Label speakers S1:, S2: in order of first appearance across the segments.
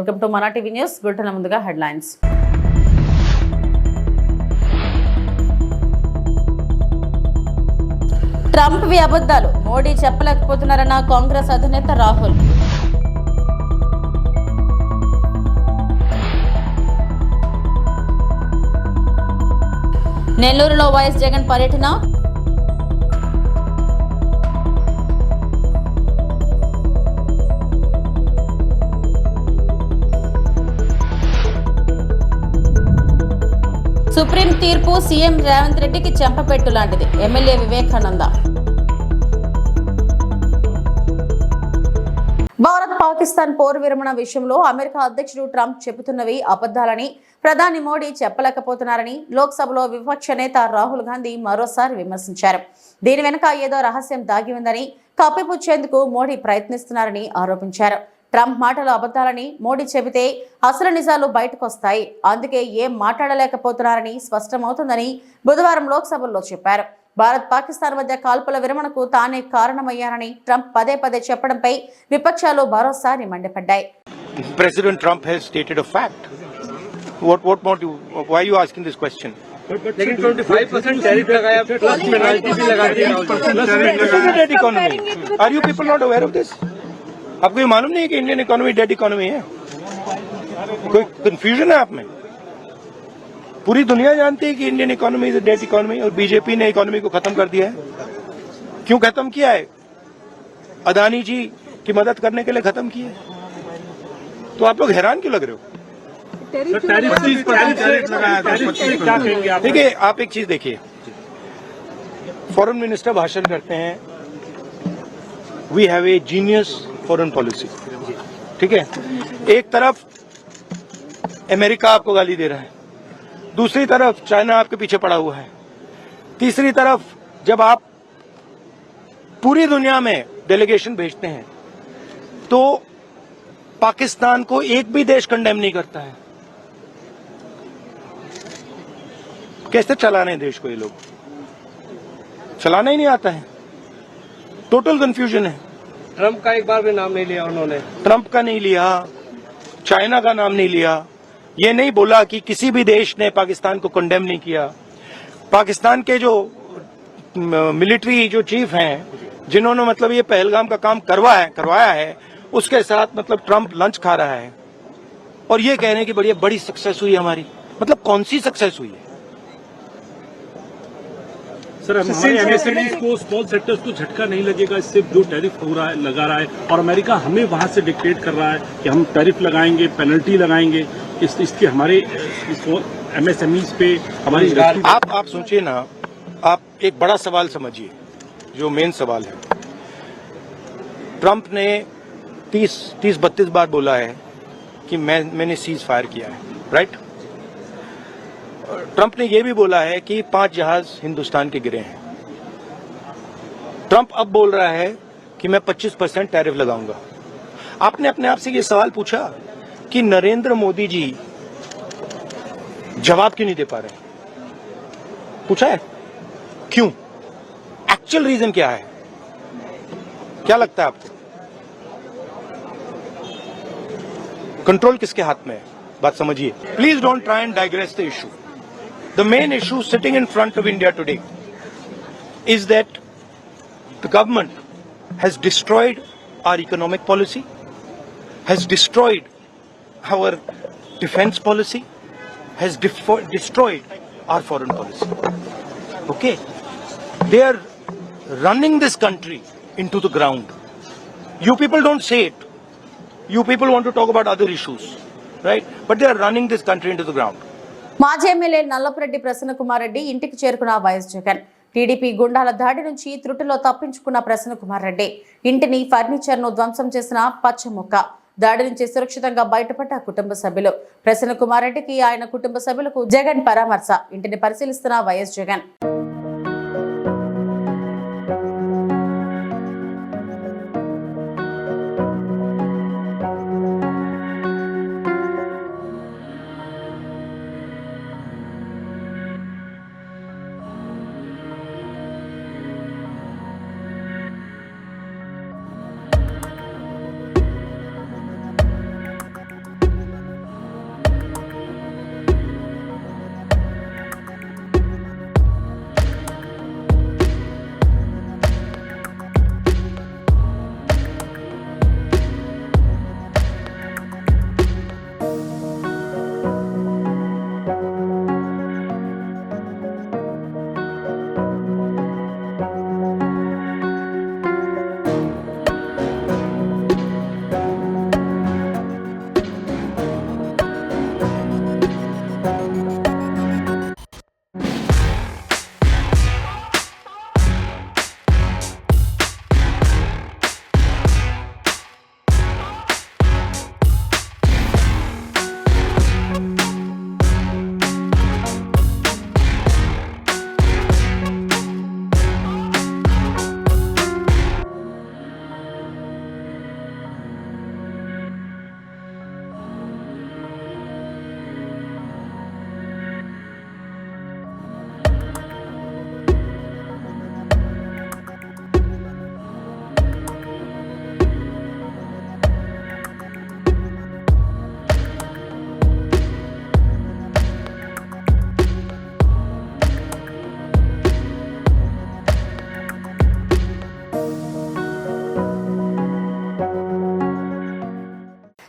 S1: Welcome to మనా TV news. Bulletin ముందుగా headlines. Trump అబద్ధాలు మోడీ చెప్పలేకపోతున్నారన్న కాంగ్రెస్ అధినేత రాహుల్. నెల్లూరులో వైఎస్ జగన్ పర్యటన. సుప్రీం తీర్పు సీఎం రేవంత్ రెడ్డికి చెంపపెట్టు లాంటిది. ఎమ్మెల్యే వివేకానంద. భారత్ పాకిస్తాన్ పోరు విరమణ విషయంలో అమెరికా అధ్యక్షుడు ట్రంప్ చెబుతున్నవి అబద్ధాలని ప్రధాని మోడీ చెప్పలేకపోతున్నారని లోక్సభలో విపక్ష నేత రాహుల్ గాంధీ మరోసారి విమర్శించారు. దీని వెనుక ఏదో రహస్యం దాగి ఉందని కప్పిపుచ్చేందుకు మోడీ ప్రయత్నిస్తున్నారని ఆరోపించారు. ట్రంప్ మాటలు అబద్ధాలని మోడీ చెబితే అసలు నిజాలు బయటకొస్తాయి, అందుకే ఏం మాట్లాడలేకపోతున్నారని స్పష్టమవుతుందని బుధవారం లోక్సభలో చెప్పారు. భారత్ పాకిస్తాన్ మధ్య కాల్పుల విరమణకు తానే కారణమయ్యారని ట్రంప్ పదే పదే చెప్పడంపై విపక్షాలు మరోసారి మండిపడ్డాయి.
S2: President Trump has stated a fact. What more do why are you asking this question?
S3: लेकिन 25% टैरिफ लगाया प्लस पेनल्टी भी लगा दी.
S2: Dead economy. Are you people not aware of this? आपको ये मालूम नहीं है कि इंडियन इकोनॉमी डेड इकोनॉमी है? कोई कंफ्यूजन है आप में? पूरी दुनिया जानती है कि Indian economy is a dead economy और बीजेपी ने इकोनॉमी को खत्म कर दिया है. क्यों खत्म किया है? अदानी जी की मदद करने के लिए खत्म किया है. तो आप लोग हैरान क्यों लग रहे हो? देखिए, आप एक चीज देखिए, फॉरेन मिनिस्टर भाषण करते हैं we have a genius foreign policy. ठीक है, एक तरफ अमेरिका आपको गाली दे रहा है, दूसरी तरफ चाइना आपके पीछे पड़ा हुआ है, तीसरी तरफ जब आप पूरी दुनिया में डेलीगेशन भेजते हैं तो पाकिस्तान को एक भी देश कंडेम नहीं करता है. कैसे चलाने देश को? ये लोग चलाना ही नहीं आता है. टोटल कंफ्यूजन है.
S3: ट्रम्प का एक बार भी नाम नहीं लिया उन्होंने.
S2: ट्रंप का नहीं लिया, चाइना का नाम नहीं लिया, ये नहीं बोला कि किसी भी देश ने पाकिस्तान को कंडेम नहीं किया. पाकिस्तान के जो मिलिट्री जो चीफ हैं जिन्होंने मतलब ये पहलगाम का काम करवाया है उसके साथ मतलब ट्रंप लंच खा रहा है और ये कह रहे हैं कि बड़ी सक्सेस हुई हमारी. मतलब कौन सी सक्सेस हुई है?
S4: सर, हमारे एमएसएमईज को, स्मॉल सेक्टर्स को झटका नहीं लगेगा इससे जो टैरिफ हो रहा है, लगा रहा है, और अमेरिका हमें वहां से डिक्टेट कर रहा है कि हम टैरिफ लगाएंगे, पेनल्टी लगाएंगे. इसके हमारे एमएसएमईज पे हमारी
S2: आप सोचिए ना, आप एक बड़ा सवाल समझिए जो मेन सवाल है. ट्रंप ने 30-32 बार बोला है कि मैंने सीज फायर किया है, राइट? ट्रंप ने यह भी बोला है कि 5 जहाज हिंदुस्तान के गिरे हैं. ट्रंप अब बोल रहा है कि मैं 25% टैरिफ लगाऊंगा. आपने अपने आप से ये सवाल पूछा कि नरेंद्र मोदी जी जवाब क्यों नहीं दे पा रहे? पूछा है क्यों? एक्चुअल रीजन क्या है? क्या लगता है आपको? कंट्रोल किसके हाथ में है? बात समझिए. Please don't try and digress the issue. The main issue sitting in front of India today is that the government has destroyed our economic policy, has destroyed our defense policy, has destroyed our foreign policy. Okay? They are running this country into the ground. You people don't say it. You people want to talk about other issues, right? But they are running this country into the ground.
S1: మాజీ MLA Nallapureddy Prasanna Kumar Reddy ఇంటికి చేరుకున్న YS Jagan. TDP Gundala దాడి నుంచి త్రుటిలో తప్పించుకున్న ప్రసన్న కుమార్ రెడ్డి ఇంటిని furniture ను ధ్వంసం చేసిన పచ్చముక్క. దాడి నుంచి సురక్షితంగా బయటపడ్డ కుటుంబ సభ్యులు. ప్రసన్న కుమార్ రెడ్డికి ఆయన కుటుంబ సభ్యులకు జగన్ పరామర్శ. ఇంటిని పరిశీలిస్తున్న వైఎస్ జగన్.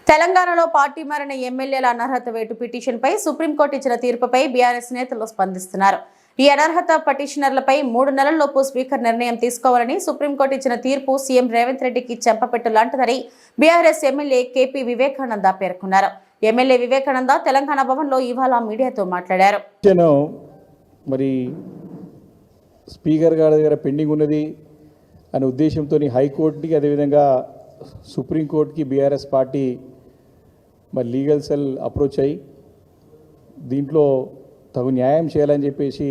S1: తెలంగాణలో పార్టీ మారిన ఎమ్మెల్యేల అనర్హత వేటు పిటిషన్పై సుప్రీంకోర్టు ఇచ్చిన తీర్పుపై బీఆర్ఎస్ నేతలు స్పందిస్తున్నారు. ఈ అనర్హత పిటిషనర్లపై 3 నెలల్లోపు స్పీకర్ నిర్ణయం తీసుకోవాలని సుప్రీంకోర్టు ఇచ్చిన తీర్పు సీఎం రేవంత్ రెడ్డికి చెంపపెట్టు లాంటిదని బీఆర్ఎస్ ఎమ్మెల్యే కేపీ వివేకానంద పేర్కొన్నారు. ఎమ్మెల్యే వివేకానంద తెలంగాణ భవన్లో ఇవాళ మీడియాతో మాట్లాడారు.
S5: మరి స్పీకర్ గారి దగ్గర పెండింగ్ ఉన్నది అనే ఉద్దేశంతో హైకోర్టుకి అదేవిధంగా సుప్రీంకోర్టుకి బీఆర్ఎస్ పార్టీ మరి లీగల్ సెల్ అప్రోచ్ అయ్యి దీంట్లో తగు న్యాయం చేయాలని చెప్పేసి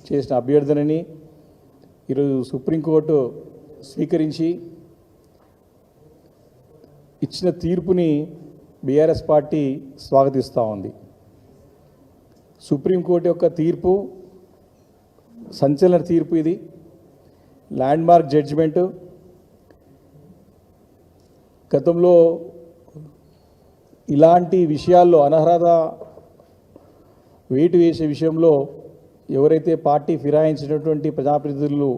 S5: చేసిన అభ్యర్థనని ఈరోజు సుప్రీంకోర్టు స్వీకరించి ఇచ్చిన తీర్పుని బీఆర్ఎస్ పార్టీ స్వాగతిస్తూ ఉంది. సుప్రీంకోర్టు యొక్క తీర్పు సంచలన తీర్పు, ఇది ల్యాండ్ మార్క్ జడ్జిమెంటు. గతంలో ఇలాంటి విషయాల్లో అనర్హత వేటు వేసే విషయంలో ఎవరైతే పార్టీ ఫిరాయించినటువంటి ప్రజాప్రతినిధులు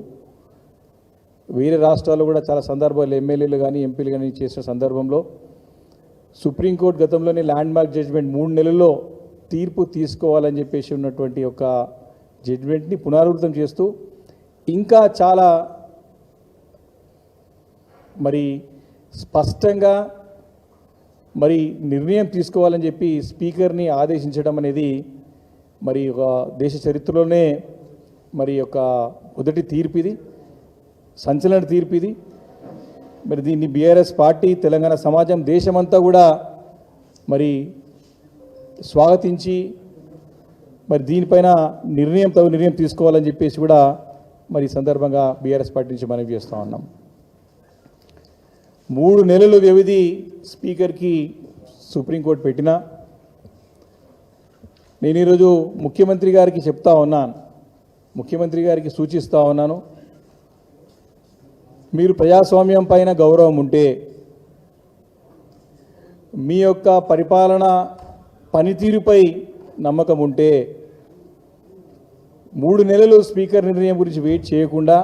S5: వేరే రాష్ట్రాల్లో కూడా చాలా సందర్భాలు ఎమ్మెల్యేలు కానీ ఎంపీలు కానీ చేసిన సందర్భంలో సుప్రీంకోర్టు గతంలోనే ల్యాండ్ మార్క్ జడ్జిమెంట్ 3 నెలల్లో తీర్పు తీసుకోవాలని చెప్పేసి ఉన్నటువంటి ఒక జడ్జిమెంట్ని పునరావృతం చేస్తూ ఇంకా చాలా మరి స్పష్టంగా మరి నిర్ణయం తీసుకోవాలని చెప్పి స్పీకర్ని ఆదేశించడం అనేది మరి ఒక దేశ చరిత్రలోనే మరి ఒక మొదటి తీర్పు, ఇది సంచలన తీర్పు ఇది. మరి దీన్ని బీఆర్ఎస్ పార్టీ తెలంగాణ సమాజం దేశమంతా కూడా మరి స్వాగతించి మరి దీనిపైన తగు నిర్ణయం తీసుకోవాలని చెప్పేసి కూడా మరి సందర్భంగా బీఆర్ఎస్ పార్టీ నుంచి మనవి చేస్తూ ఉన్నాం. 3 నెలల వ్యవధి స్పీకర్కి సుప్రీంకోర్టు పెట్టినా నేను ఈరోజు ముఖ్యమంత్రి గారికి చెప్తా ఉన్నాను, ముఖ్యమంత్రి గారికి సూచిస్తూ ఉన్నాను, మీరు ప్రజాస్వామ్యం పైన గౌరవం ఉంటే, మీ యొక్క పరిపాలన పనితీరుపై నమ్మకం ఉంటే 3 నెలలు స్పీకర్ నిర్ణయం గురించి వెయిట్ చేయకుండా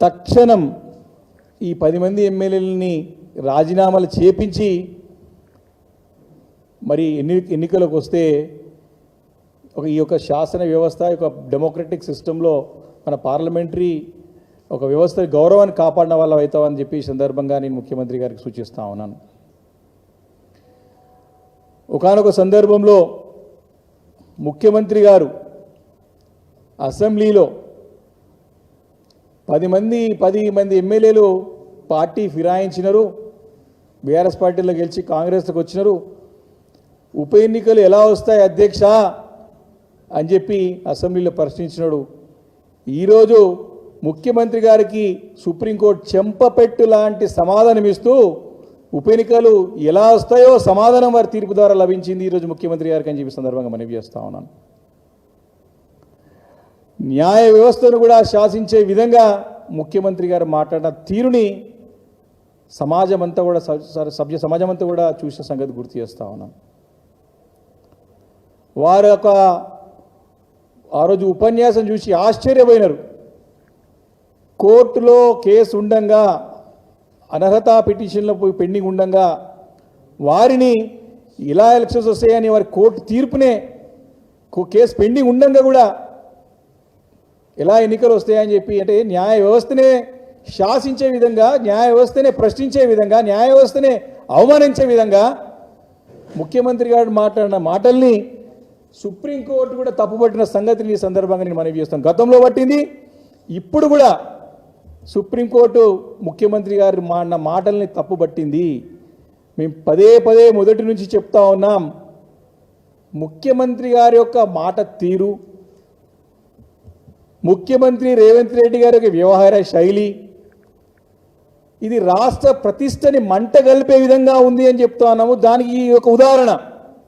S5: తక్షణం ఈ 10 మంది ఎమ్మెల్యేలని రాజీనామాలు చేపించి మరి ఎన్నికలకు వస్తే ఈ యొక్క శాసన వ్యవస్థ యొక్క డెమోక్రటిక్ సిస్టంలో మన పార్లమెంటరీ ఒక వ్యవస్థ గౌరవాన్ని కాపాడిన వాళ్ళం అవుతామని చెప్పి ఈ సందర్భంగా నేను ముఖ్యమంత్రి గారికి సూచిస్తూ ఉన్నాను. ఒకానొక సందర్భంలో ముఖ్యమంత్రి గారు అసెంబ్లీలో 10 మంది ఎమ్మెల్యేలు పార్టీ ఫిరాయించినారు, బీఆర్ఎస్ పార్టీలో గెలిచి కాంగ్రెస్లోకి వచ్చినారు, ఉప ఎన్నికలు ఎలా వస్తాయి అధ్యక్ష అని చెప్పి అసెంబ్లీలో ప్రశ్నించినాడు. ఈరోజు ముఖ్యమంత్రి గారికి సుప్రీంకోర్టు చెంపపెట్టు లాంటి సమాధానం ఇస్తూ ఉప ఎన్నికలు ఎలా వస్తాయో సమాధానం వారి తీర్పు ద్వారా లభించింది ఈరోజు ముఖ్యమంత్రి గారికి అని చెప్పి సందర్భంగా మనవి చేస్తూ ఉన్నాను. న్యాయ వ్యవస్థను కూడా శాసించే విధంగా ముఖ్యమంత్రి గారు మాట్లాడిన తీరుని సమాజం అంతా కూడా సభ్య సమాజం అంతా కూడా చూసిన సంగతి గుర్తు చేస్తూ ఉన్నాను. వారు ఆ రోజు ఉపన్యాసం చూసి ఆశ్చర్యపోయినారు. కోర్టులో కేసు ఉండంగా, అనర్హత పిటిషన్లో పెండింగ్ ఉండంగా వారిని ఇలా ఎలక్షన్స్ వస్తాయని వారి కోర్టు తీర్పునే కేసు పెండింగ్ ఉండంగా కూడా ఎలా ఎన్నికలు వస్తాయని చెప్పి, అంటే న్యాయ వ్యవస్థనే శాసించే విధంగా, న్యాయ వ్యవస్థనే ప్రశ్నించే విధంగా, న్యాయ వ్యవస్థనే అవమానించే విధంగా ముఖ్యమంత్రి గారు మాట్లాడిన మాటల్ని సుప్రీంకోర్టు కూడా తప్పుపట్టిన సంగతిని ఈ సందర్భంగా నేను మనవి చేస్తాను. గతంలో పట్టింది, ఇప్పుడు కూడా సుప్రీంకోర్టు ముఖ్యమంత్రి గారు అన్న మాటల్ని తప్పుపట్టింది. మేము పదే పదే మొదటి నుంచి చెప్తా ఉన్నాం, ముఖ్యమంత్రి గారి యొక్క మాట తీరు, ముఖ్యమంత్రి రేవంత్ రెడ్డి గారి యొక్క వ్యవహార శైలి ఇది రాష్ట్ర ప్రతిష్టని మంటగలిపే విధంగా ఉంది అని చెప్తా ఉన్నాము. దానికి ఒక ఉదాహరణ,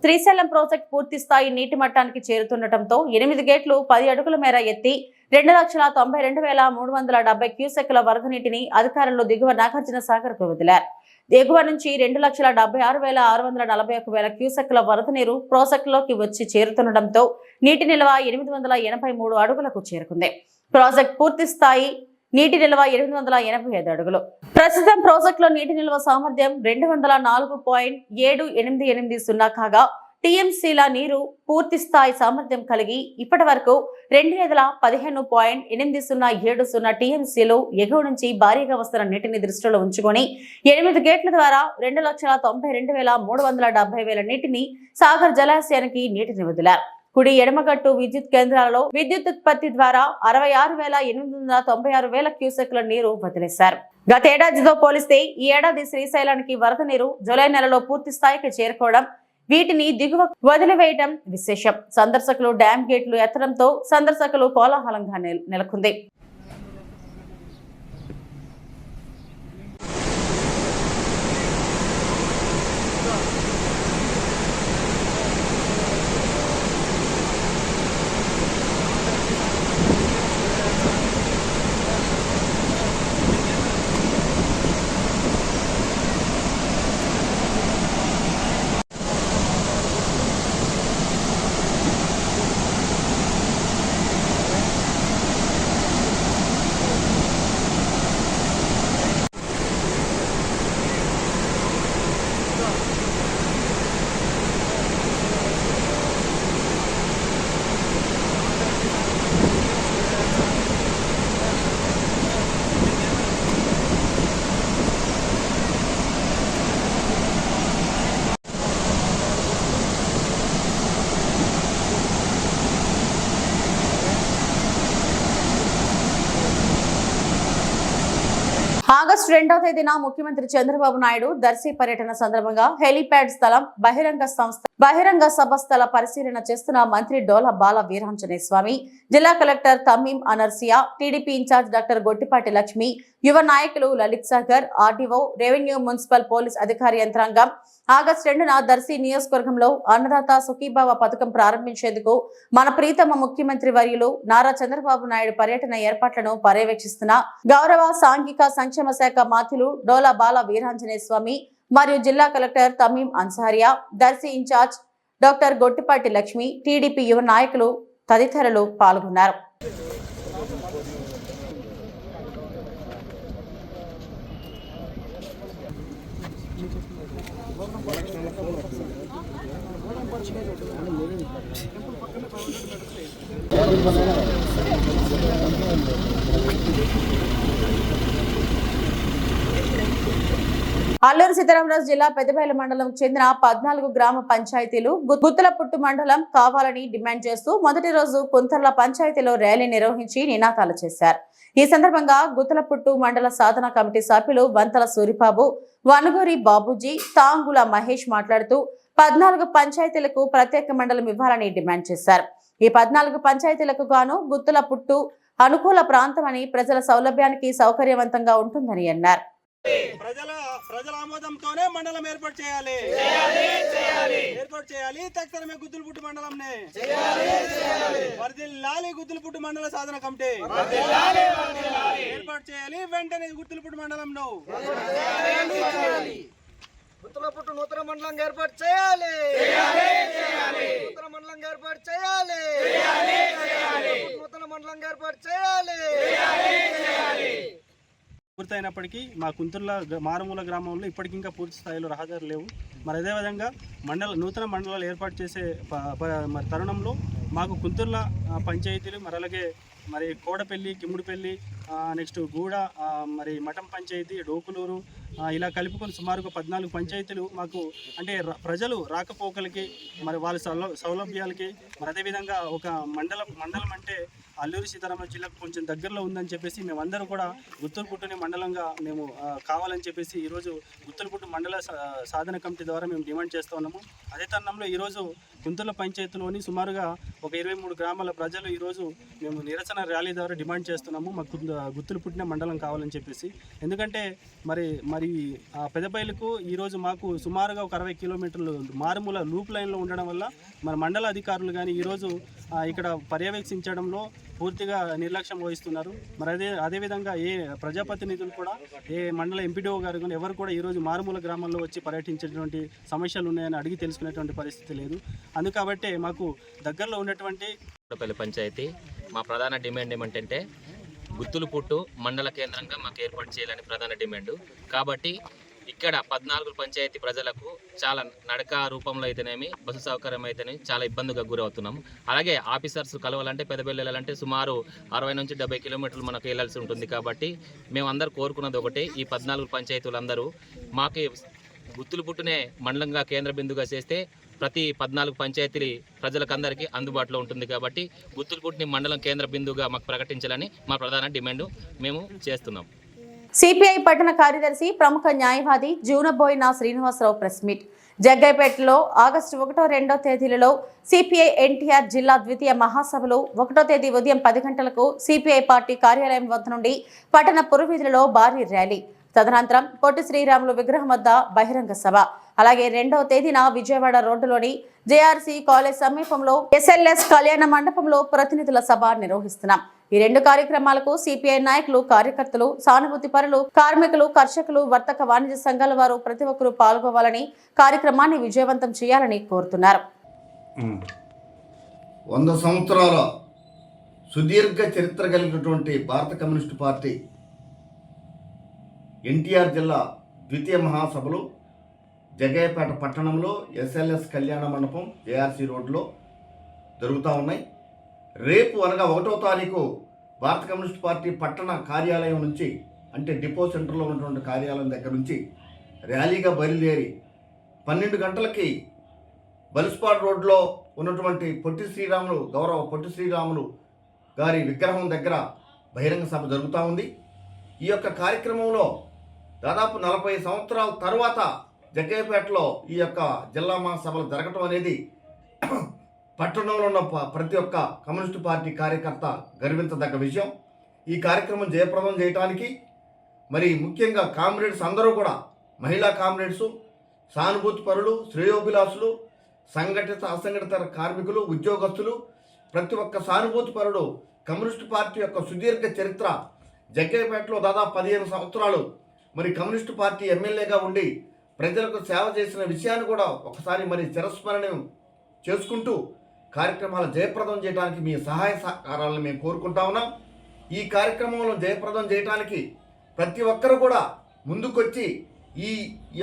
S1: శ్రీశైలం ప్రాజెక్టు పూర్తి స్థాయి నీటి మట్టానికి చేరుతుండటంతో 8 గేట్లు 10 అడుగుల మేర ఎత్తి 2,92,370 క్యూసెక్కుల వరద నీటిని అధికారులు దిగువ నాగార్జున సాగర్ కు వదిలారు. దిగువ నుంచి 2,76,641 క్యూసెక్కుల వరద నీరు ప్రాజెక్టులోకి వచ్చి చేరుతుండటంతో నీటి నిల్వ 883 అడుగులకు చేరుకుంది. ప్రాజెక్టు పూర్తి స్థాయి నీటి నిల్వ 885 అడుగులు. ప్రస్తుతం ప్రాజెక్టులో నీటి నిల్వ సామర్థ్యం 204.7880 కాగా టీఎంసీల నీరు పూర్తి స్థాయి సామర్థ్యం కలిగి ఇప్పటి వరకు 2,15.8070 టీఎంసీలు ఎగువ నుంచి భారీగా వస్తున్న నీటిని దృష్టిలో ఉంచుకొని 8 గేట్ల ద్వారా 2,92,370 నీటిని సాగర్ జలాశయానికి నీటిని వదిలారు. కుడి ఎడమగట్టు విద్యుత్ కేంద్రాలలో విద్యుత్ ఉత్పత్తి ద్వారా 66,896 క్యూసెక్ల నీరు వదిలేశారు. గతేడాదితో పోలిస్తే ఈ ఏడాది శ్రీశైలానికి వరద నీరు జూలై నెలలో పూర్తి స్థాయికి చేరుకోవడం, వీటిని దిగువ వదిలివేయడం విశేషం. సందర్శకులు డ్యాం గేట్లు ఎత్తడంతో సందర్శకులు కోలాహలంగా నెలకొంది. ఆగస్టు 2వ తేదీన ముఖ్యమంత్రి చంద్రబాబు నాయుడు దర్శి పర్యటన సందర్భంగా హెలీప్యాడ్ స్థలం, బహిరంగ సభ స్థల పరిశీలన చేస్తున్న మంత్రి డోలా బాల వీరాంజనేయ స్వామి, జిల్లా కలెక్టర్ తమీం అనర్సియా, TDP incharge doctor Gottipati Lakshmi, యువ నాయకులు Lalith Sagar, RDO, revenue, municipal, police అధికార యంత్రాంగం ఆగస్టు 2న దర్శి నియోజకవర్గంలో అన్నదాత సుఖీభావ పథకం ప్రారంభించేందుకు మన ప్రీతమ ముఖ్యమంత్రి వర్యులు నారా చంద్రబాబు నాయుడు పర్యటన ఏర్పాట్లను పర్యవేక్షిస్తున్న గౌరవ సాంఘిక సంక్షేమ శాఖ మంత్రులు డోలా బాల వీరాంజనేయ స్వామి మరియు జిల్లా collector Tameem Ansariya, Darsi incharge doctor Gottipati Lakshmi, TDP యువ నాయకులు తదితరులు పాల్గొన్నారు. అల్లూరు సీతారామరాజు జిల్లా పెద్దబయలు మండలం చెందిన 14 గ్రామ పంచాయతీలు గుత్తలపుట్టు మండలం కావాలని డిమాండ్ చేస్తూ మొదటి రోజు కుంతర్ల పంచాయతీలో ర్యాలీ నిర్వహించి నినాదాలు చేశారు. ఈ సందర్భంగా గుత్తలపుట్టు మండల సాధన కమిటీ సభ్యులు వంతల సూరిబాబు, వనుగూరి బాబుజీ, తాంగుల మహేష్ మాట్లాడుతూ 14 పంచాయతీలకు ప్రత్యేక మండలం ఇవ్వాలని డిమాండ్ చేశారు. ఈ 14 పంచాయతీలకు గాను గుత్తలపుట్టు అనుకూల ప్రాంతమని, ప్రజల సౌలభ్యానికి సౌకర్యవంతంగా ఉంటుందని అన్నారు.
S3: ప్రజల ఆమోదంతోనే మండలం ఏర్పాటు చేయాలి. తక్షణమే గుద్దులపుట్టు మండలం వర్ధిల్లాలి. గుద్దులపుట్టు మండల సాధన కమిటీ ఏర్పాటు చేయాలి. వెంటనే గుద్దులపుట్టు మండలం గుత్తులపుట్టు నూతన మండలం ఏర్పాటు చేయాలి. నూతన మండలం ఏర్పాటు చేయాలి. నూతన మండలం ఏర్పాటు చేయాలి. పూర్తయినప్పటికీ మా కుంతుర్ల మారుమూల గ్రామంలో ఇప్పటికి ఇంకా పూర్తి స్థాయిలో రహదారులు లేవు. మరి అదేవిధంగా నూతన మండలాలు ఏర్పాటు చేసే మరి తరుణంలో మాకు కుంతుర్ల పంచాయతీలు, మరి అలాగే మరి కోడపల్లి, కిమ్ముడిపల్లి, నెక్స్ట్ గూడ, మరి మఠం పంచాయతీ, డోకులూరు, ఇలా కలుపుకొని సుమారుగా 14 పంచాయతీలు మాకు అంటే ప్రజలు రాకపోకలకి మరి వాళ్ళ సౌలభ్యాలకి మరి అదేవిధంగా ఒక మండలం అంటే అల్లూరి సీతారామరాజు జిల్లాకు కొంచెం దగ్గరలో ఉందని చెప్పేసి మేమందరూ కూడా గుత్తలపుట్టుని మండలంగా మేము కావాలని చెప్పేసి ఈరోజు గుత్తలపుట్టు మండల సాధన కమిటీ ద్వారా మేము డిమాండ్ చేస్తూ ఉన్నాము. అదే తరుణంలో ఈరోజు కుంతుర్ల పంచాయతీలోని సుమారుగా ఒక 23 గ్రామాల ప్రజలు ఈరోజు మేము నిరసన ర్యాలీ ద్వారా డిమాండ్ చేస్తున్నాము మాకు గుత్తలపుట్టిన మండలం కావాలని చెప్పేసి. ఎందుకంటే మరి పెదబయలుకు ఈరోజు మాకు సుమారుగా ఒక 60 కిలోమీటర్లు మారుమూల లూప్ లైన్లో ఉండడం వల్ల మన మండల అధికారులు కానీ ఈరోజు ఇక్కడ పర్యవేక్షించడంలో పూర్తిగా నిర్లక్ష్యం వహిస్తున్నారు. మరి అదేవిధంగా ఏ ప్రజాప్రతినిధులు కూడా ఏ మండల ఎంపీడీఓ గారు కానీ ఎవరు కూడా ఈరోజు మారుమూల గ్రామాల్లో వచ్చి పర్యటించేటువంటి సమస్యలు ఉన్నాయని అడిగి తెలుసుకునేటువంటి పరిస్థితి లేదు. అందుకబట్టే మాకు దగ్గరలో ఉన్నటువంటి
S6: పల్లి పంచాయతీ మా ప్రధాన డిమాండ్ ఏమంటే గుత్తులపుట్టు మండల కేంద్రంగా మాకు ఏర్పాటు చేయాలని ప్రధాన డిమాండ్. కాబట్టి ఇక్కడ 14 పంచాయతీ ప్రజలకు చాలా నడక రూపంలో అయితేనేమి బస్సు సౌకర్యం అయితేనేమి చాలా ఇబ్బందిగా గురవుతున్నాం. అలాగే ఆఫీసర్స్ కలవాలంటే పెద్దబెల్లి వెళ్ళాలంటే సుమారు 60 నుంచి 70 కిలోమీటర్లు మనకు వెళ్ళాల్సి ఉంటుంది. కాబట్టి మేమందరూ కోరుకున్నది ఒకటి, ఈ 14 పంచాయతీలందరూ మాకు గుత్తులపుట్టునే మండలంగా కేంద్ర బిందుగా చేస్తే ప్రతి 14 పంచాయతీలు ప్రజలకందరికీ అందుబాటులో ఉంటుంది. కాబట్టి గుత్తులపుట్టుని మండలం కేంద్ర బిందుగా మాకు ప్రకటించాలని మా ప్రధాన డిమాండ్ మేము చేస్తున్నాం.
S1: సిపిఐ పట్టణ కార్యదర్శి ప్రముఖ న్యాయవాది జూనబోయిన శ్రీనివాసరావు ప్రెస్ మీట్. జగ్గైపేటలో ఆగస్టు 1, 2 తేదీలలో సిపిఐ ఎన్టీఆర్ జిల్లా ద్వితీయ మహాసభలు 1వ తేదీ ఉదయం 10 గంటలకు సిపిఐ పార్టీ కార్యాలయం వద్ద నుండి పట్టణ పురవీధులలో భారీ ర్యాలీ, తదనంతరం పొట్టి శ్రీరాములు విగ్రహం వద్ద బహిరంగ సభ, అలాగే 2వ తేదీన విజయవాడ రోడ్డులోని జేఆర్సీ కాలేజ్ సమీపంలో ఎస్ఎల్ఎస్ కళ్యాణ మండపంలో ప్రతినిధుల సభ నిర్వహిస్తున్నాం. ఈ 2 కార్యక్రమాలకు సిపిఐ నాయకులు, కార్యకర్తలు, సానుభూతి పరులు, కార్మికులు, కర్షకులు, వర్తక వాణిజ్య సంఘాల వారు ప్రతి ఒక్కరూ పాల్గొవాలని, కార్యక్రమాన్ని విజయవంతం చేయాలని కోరుతున్నారు.
S7: 100 సంవత్సరాల సుదీర్ఘ చరిత్ర కలిగినటువంటి భారత కమ్యూనిస్టు పార్టీ ఎన్టీఆర్ జిల్లా ద్వితీయ మహాసభలు జగ్గయ్యపేట పట్టణంలో ఎస్ఎల్ఎస్ కళ్యాణ మండపం జేఆర్సీ రోడ్లో జరుగుతూ ఉన్నాయి. రేపు అనగా 1వ తారీఖు భారత కమ్యూనిస్ట్ పార్టీ పట్టణ కార్యాలయం నుంచి అంటే డిపో సెంటర్లో ఉన్నటువంటి కార్యాలయం దగ్గర నుంచి ర్యాలీగా బయలుదేరి 12 గంటలకి బలిస్పాడ్ రోడ్లో ఉన్నటువంటి పొట్టి శ్రీరాములు గౌరవ పొట్టి శ్రీరాములు గారి విగ్రహం దగ్గర బహిరంగ సభ జరుగుతూ ఉంది. ఈ యొక్క కార్యక్రమంలో దాదాపు 40 సంవత్సరాల తర్వాత జగ్గయ్యపేటలో ఈ యొక్క జిల్లా మహాసభలు జరగటం అనేది పట్టణంలో ఉన్న ప్రతి ఒక్క కమ్యూనిస్టు పార్టీ కార్యకర్త గర్వించదగ్గ విషయం. ఈ కార్యక్రమం జయప్రదం చేయడానికి మరి ముఖ్యంగా కామ్రేడ్స్ అందరూ కూడా, మహిళా కామ్రేడ్సు, సానుభూతి పరులు, శ్రేయోభిలాషులు, సంఘటిత అసంఘటిత కార్మికులు, ఉద్యోగస్తులు, ప్రతి ఒక్క సానుభూతి పరుడు కమ్యూనిస్టు పార్టీ యొక్క సుదీర్ఘ చరిత్ర, జగ్గయ్యపేటలో దాదాపు 15 సంవత్సరాలు మరి కమ్యూనిస్టు పార్టీ ఎమ్మెల్యేగా ఉండి ప్రజలకు సేవ చేసిన విషయాన్ని కూడా ఒకసారి మరి చిరస్మరణం చేసుకుంటూ కార్యక్రమాలు జయప్రదం చేయడానికి మీ సహాయ సహకారాలను మేము కోరుకుంటా ఉన్నాం. ఈ కార్యక్రమంలో జయప్రదం చేయడానికి ప్రతి ఒక్కరు కూడా ముందుకొచ్చి ఈ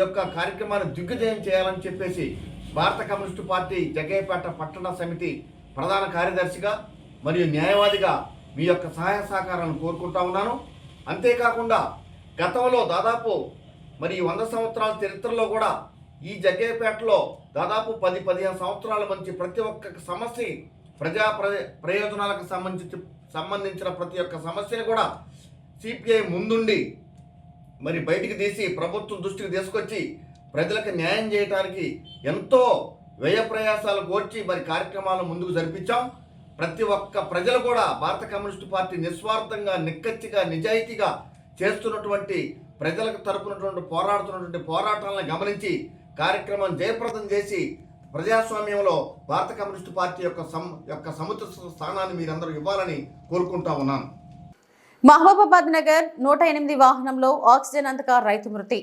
S7: యొక్క కార్యక్రమాన్ని దిగ్విజయం చేయాలని చెప్పేసి భారత కమ్యూనిస్టు పార్టీ జగ్గయ్యపేట పట్టణ సమితి ప్రధాన కార్యదర్శిగా మరియు న్యాయవాదిగా మీ యొక్క సహాయ సహకారాలను కోరుకుంటా ఉన్నాను. అంతేకాకుండా గతంలో దాదాపు మరి 100 సంవత్సరాల చరిత్రలో కూడా ఈ జగ్గయ్యపేటలో దాదాపు 10-15 సంవత్సరాల నుంచి ప్రతి ఒక్క సమస్య ప్రయోజనాలకు సంబంధించిన ప్రతి ఒక్క సమస్యను కూడా సిపిఐ ముందుండి మరి బయటికి తీసి ప్రభుత్వం దృష్టికి తీసుకొచ్చి ప్రజలకు న్యాయం చేయడానికి ఎంతో వ్యయ ప్రయాసాలు కోర్చి మరి కార్యక్రమాలను ముందుకు జరిపించాం. ప్రతి ఒక్క ప్రజలు కూడా భారత కమ్యూనిస్టు పార్టీ నిస్వార్థంగా, నిక్కచ్చిగా, నిజాయితీగా చేస్తున్నటువంటి ప్రజలకు తరపునటువంటి పోరాడుతున్నటువంటి పోరాటాలను గమనించి కార్యక్రమం జయప్రదం చేసి ప్రజాస్వామ్యంలో భారత కమ్యూనిస్టు పార్టీ యొక్క సముచిత స్థానాన్ని మీరందరూ ఇవ్వాలని కోరుకుంటా ఉన్నాను.
S1: మహబూబాబాద్ నగర్ 108 వాహనంలో ఆక్సిజన్ అందక రైతు మృతి.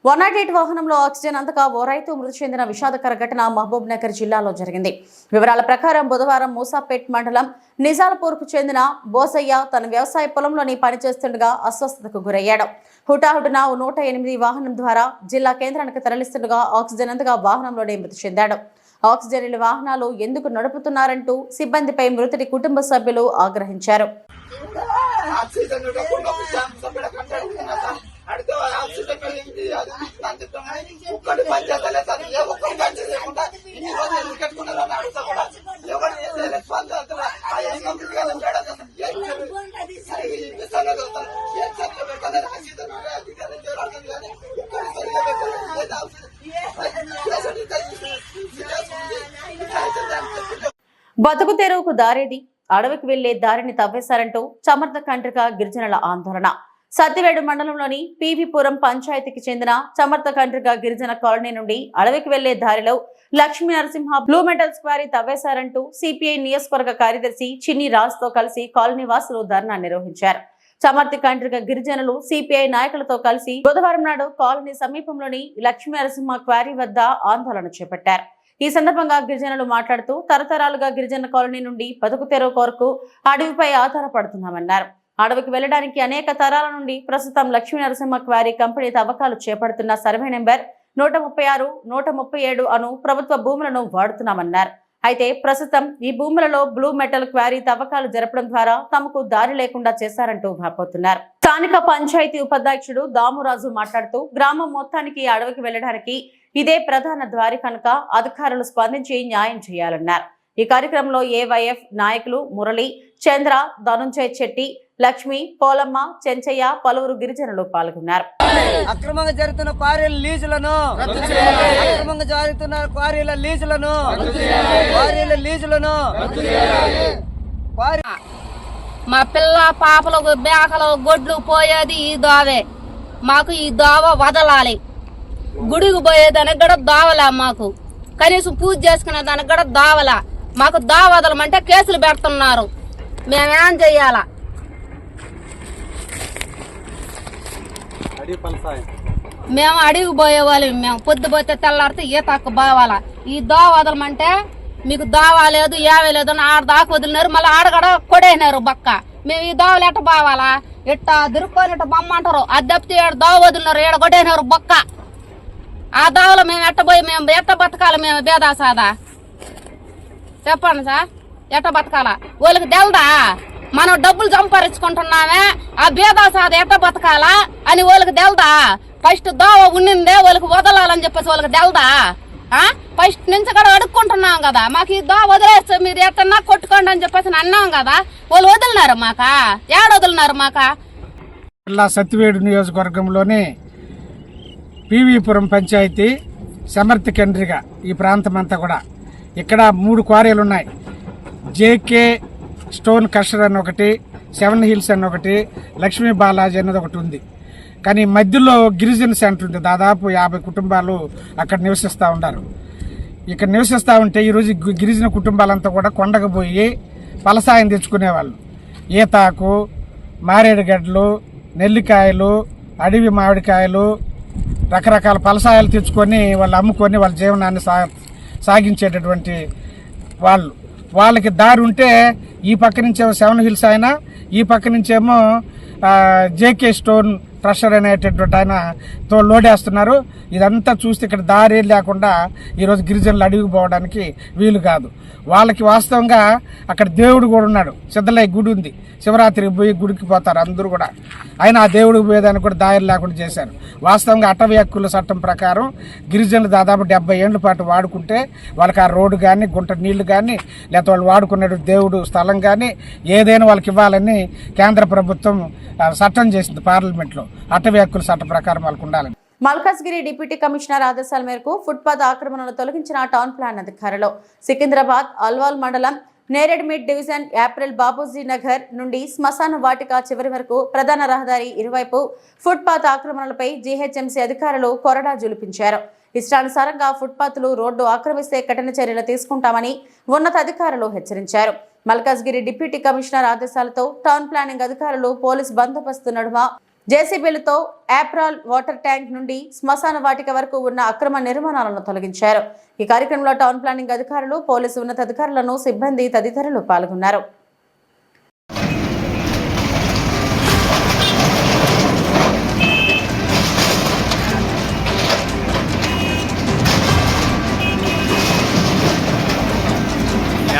S1: 108 వాహనంలో ఆక్సిజన్ అందక ఓ రైతు మృతి చెందిన విషాదకర ఘటన మహబూబ్ నగర్ జిల్లాలో జరిగింది. వివరాల ప్రకారం బుధవారం మూసాపేట్ మండలం నిజాల్పూర్కు చెందిన బోసయ్య తన వ్యవసాయ పొలంలోని పనిచేస్తుండగా అస్వస్థతకు గురయ్యాడు. హుటాహుటిన 108 వాహనం ద్వారా జిల్లా కేంద్రానికి తరలిస్తుండగా ఆక్సిజన్ అందక వాహనంలోనే మృతి చెందాడు. ఆక్సిజన్ వాహనాలు ఎందుకు నడుపుతున్నారంటూ సిబ్బందిపై మృతుడి కుటుంబ సభ్యులు ఆగ్రహించారు. బతుకు తెరువుకు దారేది, అడవికి వెళ్లే దారిని తవ్వేశారంటూ చమర్ద కండ్రిక గిరిజనుల ఆందోళన. సత్తివేడు మండలంలోని పీవీపురం పంచాయతీకి చెందిన చమర్ద కండ్రిక గిరిజన కాలనీ నుండి అడవికి వెళ్లే దారిలో Lakshmi Narasimha blue metals quarry తవ్వేశారంటూ సిపిఐ నియోజకవర్గ కార్యదర్శి చిన్ని రాజ్తో కలిసి కాలనీ వాసులు ధర్నా నిర్వహించారు. చమర్తి కండ్రిక గిరిజనులు సిపిఐ నాయకులతో కలిసి బుధవారం నాడు కాలనీ సమీపంలోని లక్ష్మీ నరసింహ క్వారీ వద్ద ఆందోళన చేపట్టారు. ఈ సందర్భంగా గిరిజనులు మాట్లాడుతూ తరతరాలుగా గిరిజన కాలనీ నుండి బతుకు తెరువు కొరకు అడవిపై ఆధారపడుతున్నామన్నారు. అడవికి వెళ్లడానికి అనేక తరాల నుండి ప్రస్తుతం లక్ష్మీ నరసింహ క్వారీ కంపెనీ తవ్వకాలు చేపడుతున్న సర్వే నెంబర్ 136, 137 అను ప్రభుత్వ భూములను వాడుతున్నామన్నారు. అయితే ప్రస్తుతం ఈ భూములలో బ్లూ మెటల్ క్వారీ తవ్వకాలు జరపడం ద్వారా తమకు దారి లేకుండా చేశారంటూ వాపోతున్నారు. స్థానిక పంచాయతీ ఉపాధ్యక్షుడు దామురాజు మాట్లాడుతూ గ్రామం మొత్తానికి అడవికి వెళ్లడానికి ఇదే ప్రధాన దారి కనుక అధికారులు స్పందించి న్యాయం చేయాలన్నారు. ఈ కార్యక్రమంలో ఏవైఎఫ్ నాయకులు మురళి, చంద్ర, ధనుంజయ్ చెట్టి, లక్ష్మి, పోలమ్మ, చెంచయ్య, పలువురు గిరిజనులు పాల్గొన్నారు.
S8: అక్రమంగా జరుగుతున్న క్వారీల లీజులను
S9: మా పిల్ల పాపలు బేకలు గొడ్లు పోయేది ఈ దోవే. మాకు ఈ దోవ వదలాలి. గుడికి పోయేదానికి కూడా దోవలా, మాకు కనీసం పూజ చేసుకునే దానికి కూడా దోవలా. మాకు దోవ వదలమంటే కేసులు పెడుతున్నారు. మేమేం చెయ్యాలా? మేము అడిగి పోయేవాళ్ళం. మేము పొద్దుపోతే తెల్లారితే ఈతకు బావాలా. ఈ దోవ వదలమంటే మీకు దోవ లేదు, ఏమీ లేదు అని ఆడ దాకా వదిలినారు. మళ్ళీ ఆడగడ కొడేసినారు బక్క. మేము ఈ దోవలు ఎట్ట బావాలా? ఇట్ట దిరుక్కొని ఇట్ట బమ్మంటారు. అది తప్పితే ఏడు దోవ వదిలినారు, ఏడ కొడేసినారు బక్క. ఆ దోవలో మేము ఎట్ట పోయి మేము ఎట్ట బతకాలి? మేము బేదా సాదా చెప్పండి సార్, ఎట్ట బతకాలా? వాళ్ళకి తెలదా మనం డబ్బులు సంపాదించుకుంటున్నామే, ఆ బేదా సాదా ఎట్ట బతకాలా అని వాళ్ళకి తెలదా? ఫస్ట్ దోవ ఉన్నిందే వాళ్ళకి వదలాలని చెప్పేసి వాళ్ళకి తెలదా? ఫస్ట్ నుంచి కూడా అడుక్కుంటున్నాం కదా. మాకు ఈ దోవ వదిలేస్తే మీరు ఎట్టన్నా కొట్టుకోండి అని చెప్పేసి అన్నాం కదా. వాళ్ళు వదిలినారు మాకా? ఏడ వదిలినారు మాకా?
S10: జిల్లా సత్తివేడు నియోజకవర్గంలోని పీవీపురం పంచాయతీ సమర్థ కేంద్రిగా ఈ ప్రాంతం అంతా కూడా ఇక్కడ 3 క్వారీలు ఉన్నాయి. జేకే స్టోన్ క్రషర్ అని ఒకటి, 7 హిల్స్ అని ఒకటి, లక్ష్మీ బాలాజీ అనేది ఒకటి ఉంది. కానీ మధ్యలో గిరిజన సెంటర్ ఉంది. దాదాపు 50 కుటుంబాలు అక్కడ నివసిస్తూ ఉంటారు. ఇక్కడ నివసిస్తూ ఉంటే ఈరోజు గిరిజన కుటుంబాలంతా కూడా కొండకు పోయి పలసాయం తెచ్చుకునేవాళ్ళు. ఈతాకు, మారేడుగడ్డలు, నెల్లికాయలు, అడవి మామిడికాయలు, రకరకాల పలసాయాలు తెచ్చుకొని వాళ్ళు అమ్ముకొని వాళ్ళ జీవనాన్ని సాగించేటటువంటి వాళ్ళకి దారి ఉంటే ఈ పక్క నుంచేమో 7 హిల్స్ అయినా, ఈ పక్క నుంచేమో జేకే స్టోన్ ట్రెషర్ అనేటటువంటి ఆయనతో లోడేస్తున్నారు. ఇదంతా చూస్తే ఇక్కడ దారి లేకుండా ఈరోజు గిరిజనులు అడవికి పోవడానికి వీలు కాదు. వాళ్ళకి వాస్తవంగా అక్కడ దేవుడు కూడా ఉన్నాడు. సిద్ధలయ్య గుడి ఉంది. శివరాత్రికి పోయి గుడికి పోతారు అందరూ కూడా. ఆయన ఆ దేవుడికి పోయేదానికి కూడా దారి లేకుండా చేశారు. వాస్తవంగా అటవీ హక్కుల చట్టం ప్రకారం గిరిజనులు దాదాపు 70 ఏళ్ల పాటు వాడుకుంటే వాళ్ళకి ఆ రోడ్డు కానీ, గుంట నీళ్లు కానీ, లేకపోతే వాళ్ళు వాడుకునే దేవుడు స్థలం కానీ ఏదైనా వాళ్ళకి ఇవ్వాలని కేంద్ర ప్రభుత్వం చట్టం చేసింది పార్లమెంట్లో. అటవీ హక్కుల చట్టం ప్రకారం వాళ్ళకు ఉండాలని.
S1: మల్కాజ్గిరి డిప్యూటీ కమిషనర్ ఆదేశాల మేరకు ఫుట్పాత్ ఆక్రమణను తొలగించిన టౌన్ ప్లాన్ అధికారులు సికింద్రాబాద్ అల్వాల్ మండలం నేరేడ్మిడ్ డివిజన్ ఏప్రిల్ బాబూజీ నగర్ నుండి శ్మశాన వాటిక చివరి వరకు ప్రధాన రహదారి ఇరువైపు ఫుట్పాత్ ఆక్రమణలపై జీహెచ్ఎంసీ అధికారులు కొరడా జులిపించారు. ఇష్టానుసారంగా ఫుట్పాత్లు రోడ్డు ఆక్రమిస్తే కఠిన చర్యలు తీసుకుంటామని ఉన్నతాధికారులు హెచ్చరించారు. మల్కాజ్గిరి డిప్యూటీ కమిషనర్ ఆదేశాలతో టౌన్ ప్లానింగ్ అధికారులు పోలీస్ బందోబస్తు నడుమ జేసీబీలతో ఏప్రాల్ వాటర్ ట్యాంక్ నుండి శ్మశాన వాటిక వరకు ఉన్న అక్రమ నిర్మాణాలను తొలగించారు. ఈ కార్యక్రమంలో టౌన్ ప్లానింగ్ అధికారులు, పోలీసు ఉన్నతాధికారులను, సిబ్బంది తదితరులు పాల్గొన్నారు.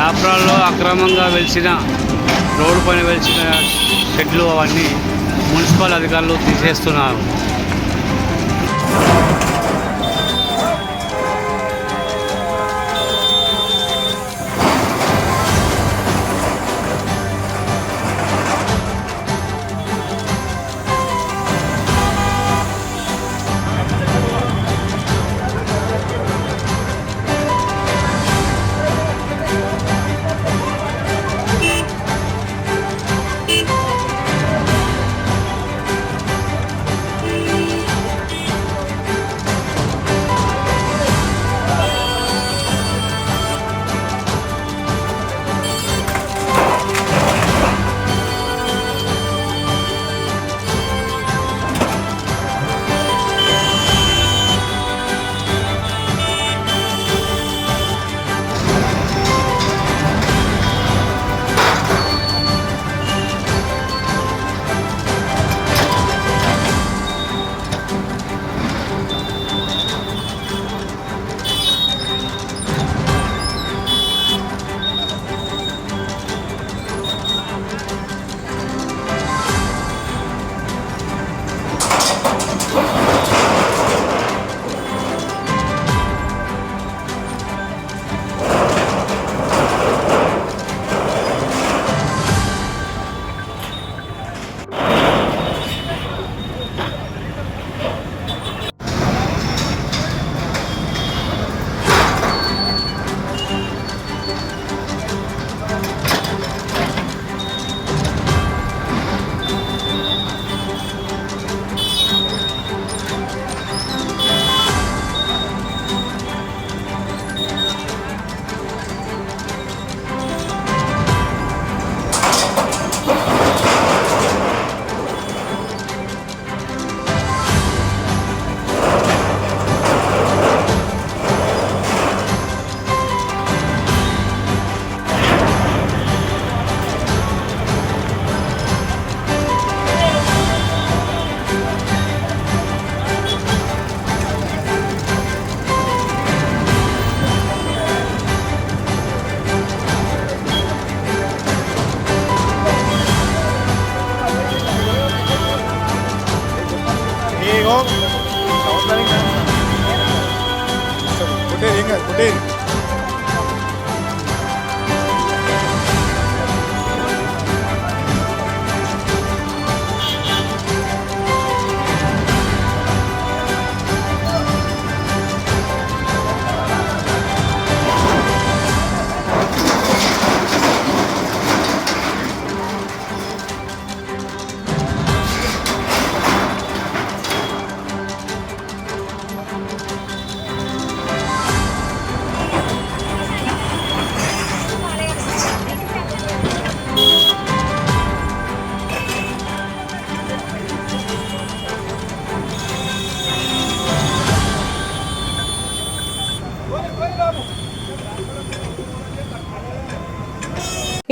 S11: ఏప్రాల్లో అక్రమంగా వెలిసిన రోడ్డు పైన వెలిసిన షెడ్లు అవన్నీ మున్సిపల్ అధికారులు తీసేస్తున్నారు.
S12: కొట్టేయండి.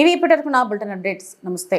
S1: ఇవి ఇప్పటివరకు నా బులెటిన్ అప్డేట్స్. నమస్తే.